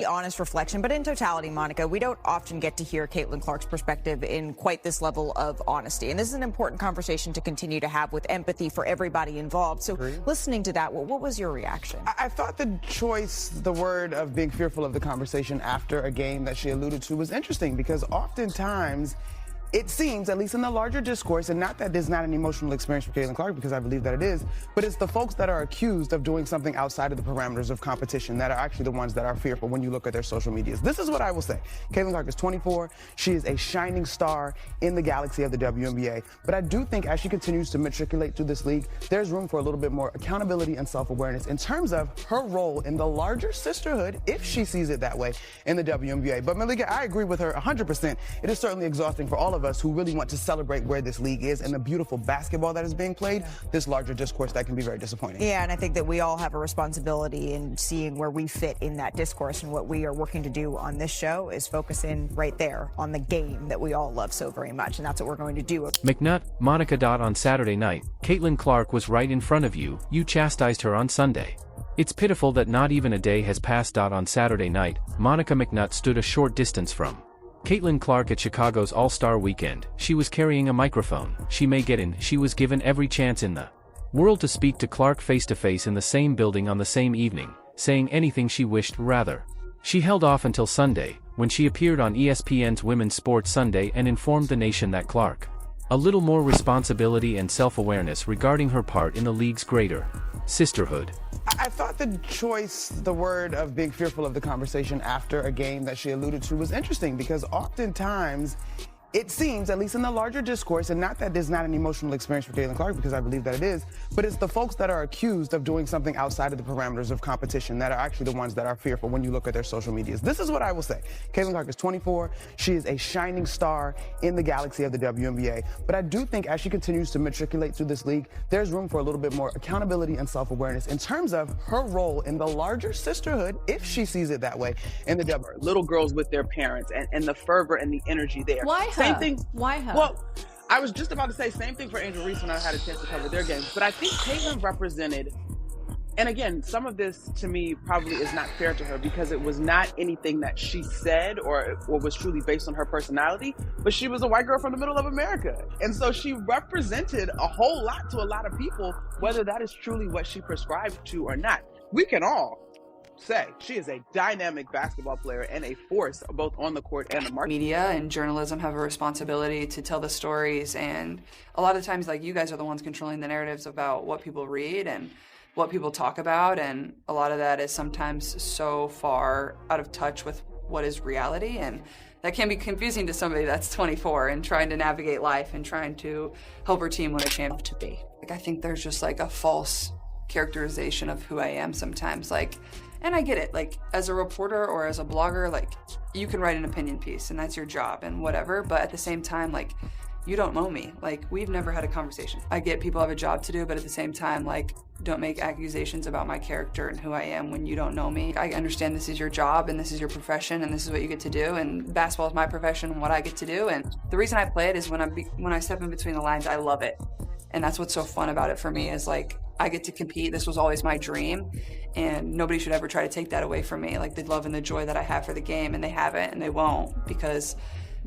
Honest reflection, but in totality, Monica, we don't often get to hear Caitlin Clark's perspective in quite this level of honesty. And this is an important conversation to continue to have with empathy for everybody involved. So listening to that, what was your reaction? I thought the choice, the word of being fearful of the conversation after a game that she alluded to was interesting, because oftentimes it seems, at least in the larger discourse, and not that there's not an emotional experience for Caitlin Clark, because I believe that it is, but it's the folks that are accused of doing something outside of the parameters of competition that are actually the ones that are fearful when you look at their social medias. This is what I will say. Caitlin Clark is 24. She is a shining star in the galaxy of the WNBA. But I do think as she continues to matriculate through this league, there's room for a little bit more accountability and self-awareness in terms of her role in the larger sisterhood, if she sees it that way, in the WNBA. But Malika, I agree with her 100%. It is certainly exhausting for all of us who really want to celebrate where this league is and the beautiful basketball that is being played. This larger discourse that can be very disappointing. Yeah, and I think that we all have a responsibility in seeing where we fit in that discourse, and what we are working to do on this show is focus in right there on the game that we all love so very much, and that's what we're going to do. McNutt, Monica. On Saturday night, Caitlin Clark was right in front of you. You chastised her on Sunday. It's pitiful that not even a day has passed. On Saturday night, Monica McNutt stood a short distance from Caitlin Clark at Chicago's All-Star Weekend. She was carrying a microphone. She may get in. She was given every chance in the world to speak to Clark face-to-face in the same building on the same evening, saying anything she wished. Rather, she held off until Sunday, when she appeared on ESPN's Women's Sports Sunday and informed the nation that Clark a little more responsibility and self-awareness regarding her part in the league's greater sisterhood. I thought the choice, the word of being fearful of the conversation after a game that she alluded to was interesting, because oftentimes it seems, at least in the larger discourse, and not that there's not an emotional experience for Caitlin Clark, because I believe that it is, but it's the folks that are accused of doing something outside of the parameters of competition that are actually the ones that are fearful when you look at their social medias. This is what I will say. Caitlin Clark is 24. She is a shining star in the galaxy of the WNBA. But I do think as she continues to matriculate through this league, there's room for a little bit more accountability and self-awareness in terms of her role in the larger sisterhood, if she sees it that way, in the W. Little girls with their parents and the fervor and the energy there. Why Same thing. Why her? Well, I was just about to say same thing for Angel Reese when I had a chance to cover their games. But I think Caitlin represented, and again, some of this to me probably is not fair to her, because it was not anything that she said or was truly based on her personality, but she was a white girl from the middle of America. And so she represented a whole lot to a lot of people, whether that is truly what she prescribed to or not. We can all say she is a dynamic basketball player and a force both on the court and the market. Media and journalism have a responsibility to tell the stories, and a lot of times, like, you guys are the ones controlling the narratives about what people read and what people talk about, and a lot of that is sometimes so far out of touch with what is reality, and that can be confusing to somebody that's 24 and trying to navigate life and trying to help her team win a championship. To be like, I think there's just like a false characterization of who I am sometimes, like. And I get it, like, as a reporter or as a blogger, like, you can write an opinion piece and that's your job and whatever, but at the same time, like, you don't know me. Like, we've never had a conversation. I get people have a job to do, but at the same time, like, don't make accusations about my character and who I am when you don't know me. I understand this is your job and this is your profession and this is what you get to do, and basketball is my profession and what I get to do, and the reason I play it is when I step in between the lines, I love it. And that's what's so fun about it for me, is like, I get to compete. This was always my dream, and nobody should ever try to take that away from me. Like, the love and the joy that I have for the game, and they haven't and they won't, because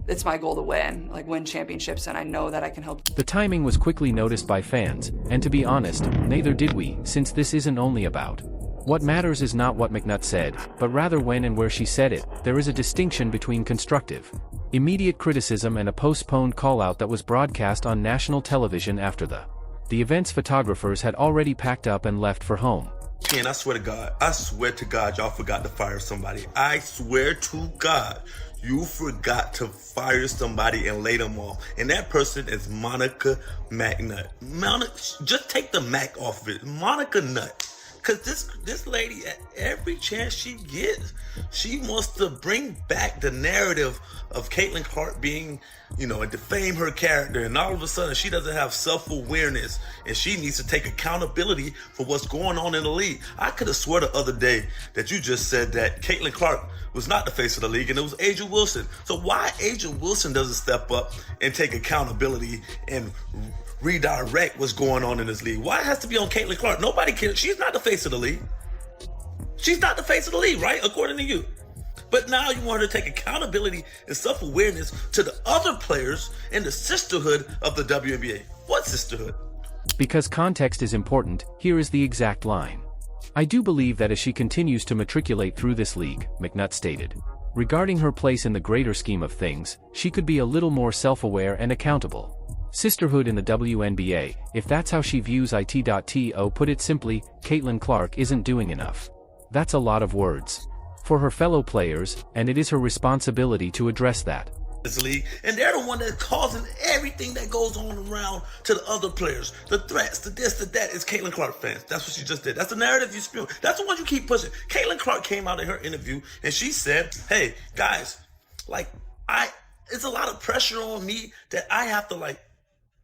it's my goal to win championships, and I know that I can help. The timing was quickly noticed by fans, and to be honest, neither did we, since this isn't only about what matters is not what McNutt said, but rather when and where she said it. There is a distinction between constructive, immediate criticism and a postponed call-out that was broadcast on national television after the event's photographers had already packed up and left for home. And I swear to God, y'all forgot to fire somebody. I swear to God, you forgot to fire somebody and lay them off. And that person is Monica McNutt. Just take the Mac off of it. Monica Nutt. Because this lady, at every chance she gets, she wants to bring back the narrative of Caitlin Clark being, and defame her character. And all of a sudden, she doesn't have self-awareness, and she needs to take accountability for what's going on in the league. I could have swore the other day that you just said that Caitlin Clark was not the face of the league, and it was Angel Wilson. So why Angel Wilson doesn't step up and take accountability and redirect what's going on in this league? Why it has to be on Caitlin Clark? Nobody cares. She's not the face of the league. She's not the face of the league, right? According to you. But now you want her to take accountability and self-awareness to the other players in the sisterhood of the WNBA. What sisterhood? Because context is important, here is the exact line. "I do believe that as she continues to matriculate through this league," McNutt stated. Regarding her place in the greater scheme of things, she could be a little more self-aware and accountable. Sisterhood in the WNBA, if that's how she views it. To put it simply, Caitlin Clark isn't doing enough. That's a lot of words for her fellow players, and it is her responsibility to address that. This league, and they're the one that's causing everything that goes on around to the other players. The threats, the this, the that is Caitlin Clark fans. That's what she just did. That's the narrative you spew. That's the one you keep pushing. Caitlin Clark came out in her interview and she said, "Hey guys, it's a lot of pressure on me that I have to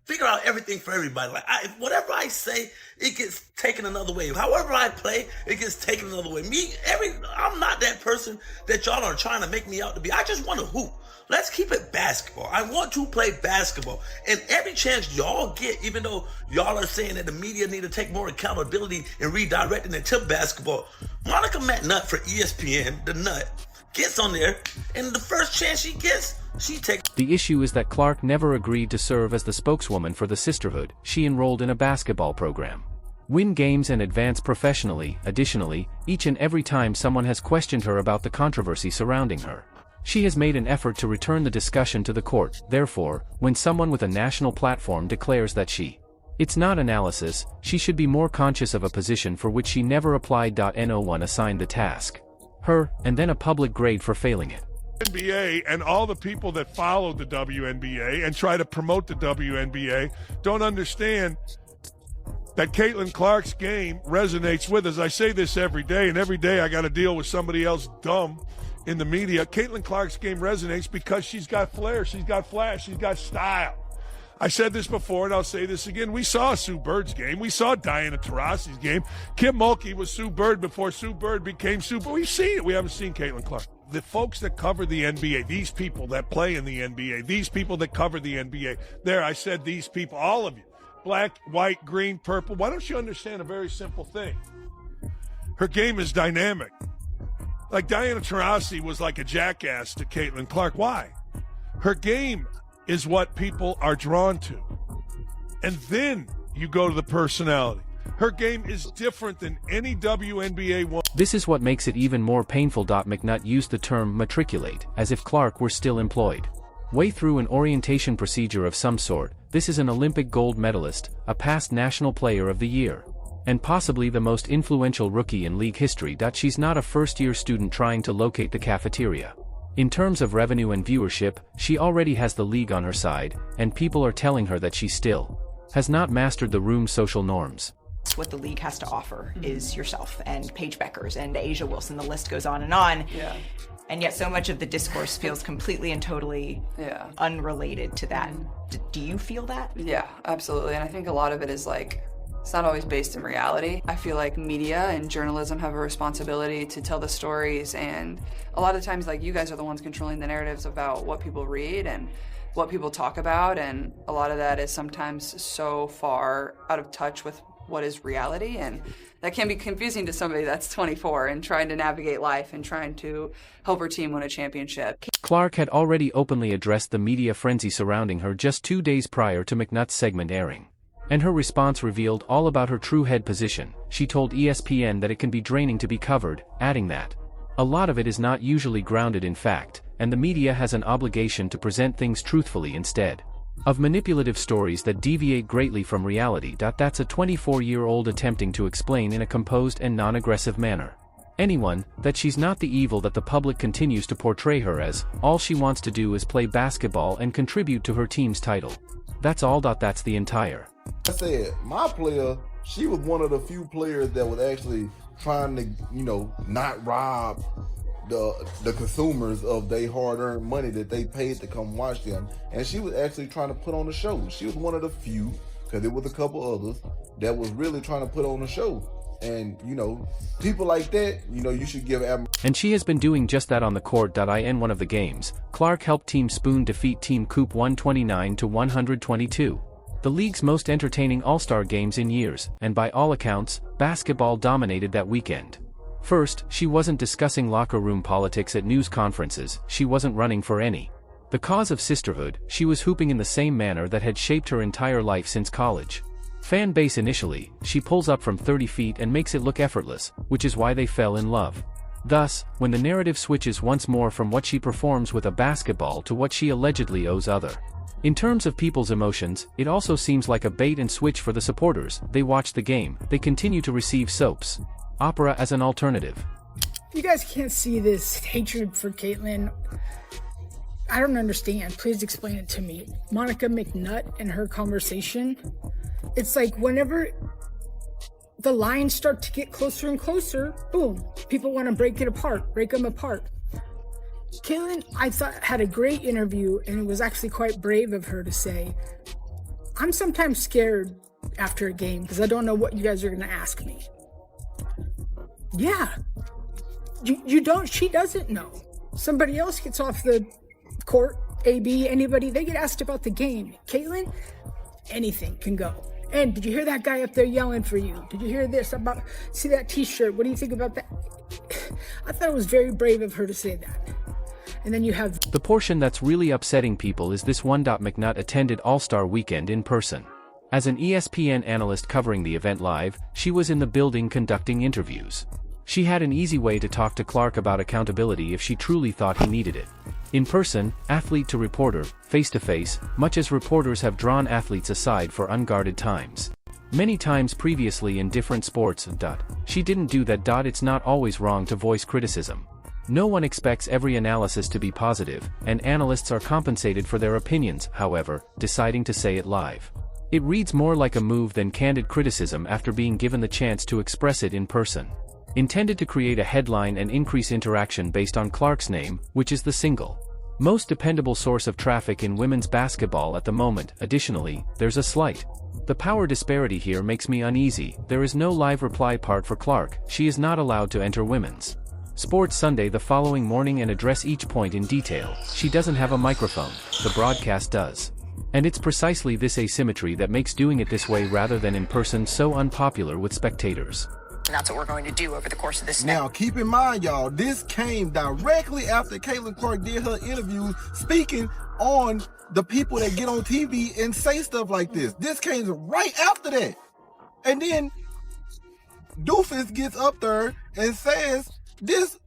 figure out everything for everybody. Whatever I say, it gets taken another way. However I play, it gets taken another way. I'm not that person that y'all are trying to make me out to be. I just want to hoop. Let's keep it basketball. I want to play basketball. And every chance y'all get, even though y'all are saying that the media need to take more accountability and redirecting it to basketball, Monica McNutt for ESPN, the Nut, gets on there, and the first chance she gets, she takes." The issue is that Clark never agreed to serve as the spokeswoman for the sisterhood. She enrolled in a basketball program. Win games and advance professionally. Additionally, each and every time someone has questioned her about the controversy surrounding her, she has made an effort to return the discussion to the court. Therefore, when someone with a national platform declares that it's not analysis, she should be more conscious of a position for which she never applied. No one assigned the task her, and then a public grade for failing it. NBA and all the people that follow the WNBA and try to promote the WNBA don't understand that Caitlin Clark's game resonates with us. I say this every day, and every day I got to deal with somebody else dumb in the media. Caitlin Clark's game resonates because she's got flair, she's got flash, she's got style. I said this before, and I'll say this again. We saw Sue Bird's game. We saw Diana Taurasi's game. Kim Mulkey was Sue Bird before Sue Bird became Sue Bird. We've seen it. We haven't seen Caitlin Clark. The folks that cover the NBA, these people that play in the NBA, these people that cover the NBA, I said these people, all of you, black, white, green, purple. Why don't you understand a very simple thing? Her game is dynamic. Like Diana Taurasi was like a jackass to Caitlin Clark. Why? Her game is what people are drawn to. And then you go to the personality. Her game is different than any WNBA one. This is what makes it even more painful. McNutt used the term matriculate, as if Clark were still employed. Way through an orientation procedure of some sort. This is an Olympic gold medalist, a past National Player of the Year, and possibly the most influential rookie in league history. She's not a first-year student trying to locate the cafeteria. In terms of revenue and viewership, she already has the league on her side, and people are telling her that she still has not mastered the room's social norms. What the league has to offer is yourself and Paige Beckers and Asia Wilson. The list goes on and on. Yeah. And yet so much of the discourse feels completely and totally unrelated to that. Do you feel that? Yeah, absolutely. And I think a lot of it is it's not always based in reality. I feel like media and journalism have a responsibility to tell the stories, and a lot of times you guys are the ones controlling the narratives about what people read and what people talk about, and a lot of that is sometimes so far out of touch with what is reality, and that can be confusing to somebody that's 24 and trying to navigate life and trying to help her team win a championship. Clark had already openly addressed the media frenzy surrounding her just 2 days prior to McNutt's segment airing. And her response revealed all about her true head position. She told ESPN that it can be draining to be covered, adding that a lot of it is not usually grounded in fact, and the media has an obligation to present things truthfully instead of manipulative stories that deviate greatly from reality. That's a 24-year-old attempting to explain in a composed and non-aggressive manner. That she's not the evil that the public continues to portray her as. All she wants to do is play basketball and contribute to her team's title. That's all. That's the entire. I said, my player, she was one of the few players that was actually trying to, not rob the consumers of their hard-earned money that they paid to come watch them. And she was actually trying to put on a show. She was one of the few, because there was a couple others, that was really trying to put on a show. And, people like that, you should give And she has been doing just that on the court. In one of the games, Clark helped Team Spoon defeat Team Coop 129-122. The league's most entertaining all-star games in years, and by all accounts, basketball dominated that weekend. First, she wasn't discussing locker room politics at news conferences, she wasn't running for any. The cause of sisterhood, she was hooping in the same manner that had shaped her entire life since college. Fan base initially, she pulls up from 30 feet and makes it look effortless, which is why they fell in love. Thus, when the narrative switches once more from what she performs with a basketball to what she allegedly owes other. In terms of people's emotions, it also seems like a bait and switch for the supporters. They watch the game, they continue to receive soaps opera as an alternative. You guys can't see this hatred for Caitlyn. I don't understand. Please explain it to me. Monica McNutt and her conversation, it's like whenever the lines start to get closer and closer, boom, people want to break them apart. Caitlyn, I thought, had a great interview, and it was actually quite brave of her to say, I'm sometimes scared after a game because I don't know what you guys are going to ask me. Yeah, you don't, she doesn't know. Somebody else gets off the court, AB, anybody, they get asked about the game. Caitlyn, anything can go. And did you hear that guy up there yelling for you? Did you hear this about, see that t-shirt? What do you think about that? I thought it was very brave of her to say that. And then you have... The portion that's really upsetting people is this one. McNutt attended All-Star Weekend in person. As an ESPN analyst covering the event live, she was in the building conducting interviews. She had an easy way to talk to Clark about accountability if she truly thought he needed it. In person, athlete to reporter, face-to-face, much as reporters have drawn athletes aside for unguarded times. Many times previously in different sports. She didn't do that. It's not always wrong to voice criticism. No one expects every analysis to be positive, and analysts are compensated for their opinions, however, deciding to say it live. It reads more like a move than candid criticism after being given the chance to express it in person. Intended to create a headline and increase interaction based on Clark's name, which is the single most dependable source of traffic in women's basketball at the moment. Additionally, there's a slight the power disparity here makes me uneasy. There is no live reply part for Clark. She is not allowed to enter Women's Sports Sunday the following morning and address each point in detail. She doesn't have a microphone, the broadcast does. And it's precisely this asymmetry that makes doing it this way rather than in person so unpopular with spectators. And that's what we're going to do over the course of this. Now, keep in mind, y'all, this came directly after Caitlyn Clark did her interview speaking on the people that get on TV and say stuff like this. This came right after that. And then Doofus gets up there and says this,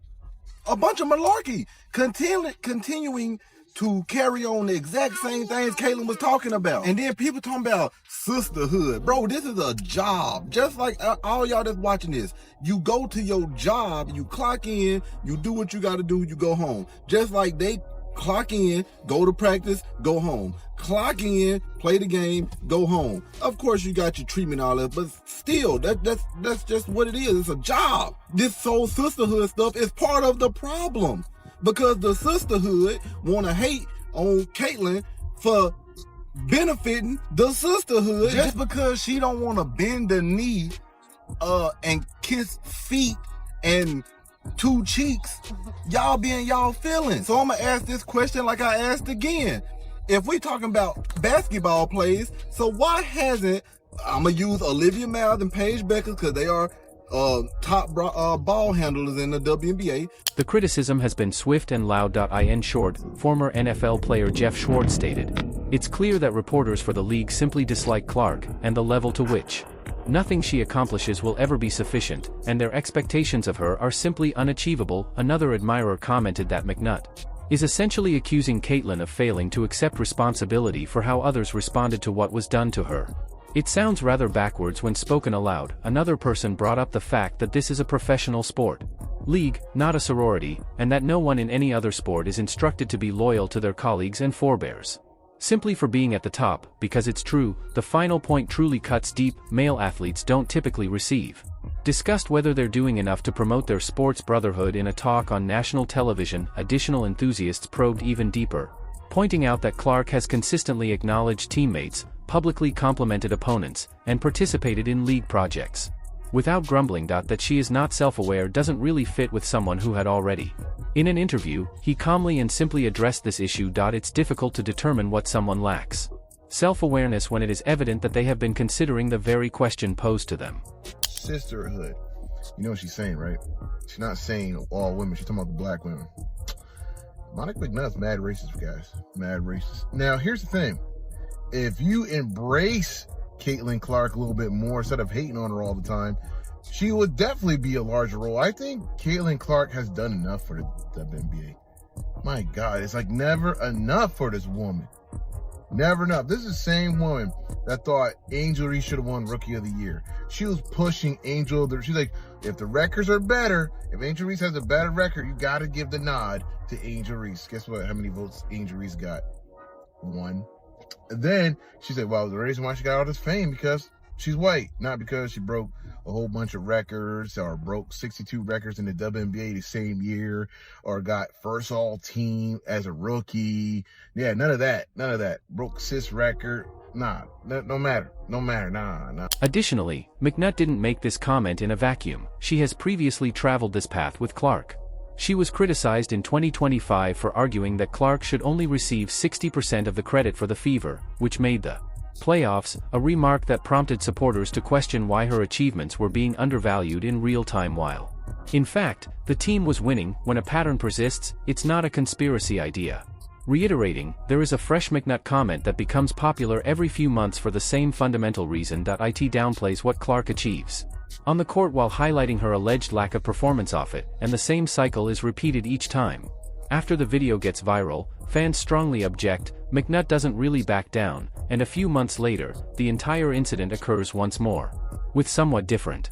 a bunch of malarkey, continuing to carry on the exact same things Caitlyn was talking about. And then people talking about sisterhood. Bro, this is a job. Just like all y'all that's watching this. You go to your job, you clock in, you do what you got to do, you go home. Just like they clock in, go to practice, go home. Clock in, play the game, go home. Of course, you got your treatment, all that, but still, that's just what it is. It's a job. This whole sisterhood stuff is part of the problem. Because the sisterhood want to hate on Caitlyn for benefiting the sisterhood just because she don't want to bend the knee and kiss feet and two cheeks. Y'all be in y'all feelings. So I'm going to ask this question like I asked again. If we talking about basketball plays, so why hasn't, I'm going to use Olivia Mouth and Paige Beckers because they are top ball handlers in the WNBA. The criticism has been swift and loud. In short, former NFL player Jeff Schwartz stated, "It's clear that reporters for the league simply dislike Clark, and the level to which nothing she accomplishes will ever be sufficient, and their expectations of her are simply unachievable." Another admirer commented that McNutt is essentially accusing Caitlyn of failing to accept responsibility for how others responded to what was done to her. It sounds rather backwards when spoken aloud. Another person brought up the fact that this is a professional sport league, not a sorority, and that no one in any other sport is instructed to be loyal to their colleagues and forebears simply for being at the top, because it's true, the final point truly cuts deep. Male athletes don't typically receive discussed whether they're doing enough to promote their sports brotherhood in a talk on national television. Additional enthusiasts probed even deeper, pointing out that Clark has consistently acknowledged teammates, publicly complimented opponents, and participated in league projects without grumbling. That she is not self-aware doesn't really fit with someone who had already. In an interview, he calmly and simply addressed this issue. It's difficult to determine what someone lacks self-awareness when it is evident that they have been considering the very question posed to them. Sisterhood. You know what she's saying, right? She's not saying all women. She's talking about the black women. Monica McNutt's mad racist, guys. Mad racist. Now, here's the thing. If you embrace Caitlin Clark a little bit more instead of hating on her all the time, she would definitely be a larger role. I think Caitlin Clark has done enough for the WNBA. My God, it's like never enough for this woman. Never enough. This is the same woman that thought Angel Reese should have won Rookie of the Year. She was pushing Angel. She's like, if the records are better, if Angel Reese has a better record, you got to give the nod to Angel Reese. Guess what? How many votes Angel Reese got? 1. And then she said, well, the reason why she got all this fame because she's white, not because she broke a whole bunch of records or broke 62 records in the WNBA the same year or got first all team as a rookie. Yeah, none of that. None of that. Broke cis record. Nah, no matter. No matter. Nah. Additionally, McNutt didn't make this comment in a vacuum. She has previously traveled this path with Clark. She was criticized in 2025 for arguing that Clark should only receive 60% of the credit for the Fever, which made the playoffs, a remark that prompted supporters to question why her achievements were being undervalued in real time while, in fact, the team was winning. When a pattern persists, it's not a conspiracy idea. Reiterating, there is a fresh McNutt comment that becomes popular every few months for the same fundamental reason. It downplays what Clark achieves on the court while highlighting her alleged lack of performance off it, and the same cycle is repeated each time. After the video gets viral, fans strongly object, McNutt doesn't really back down, and a few months later, the entire incident occurs once more, with somewhat different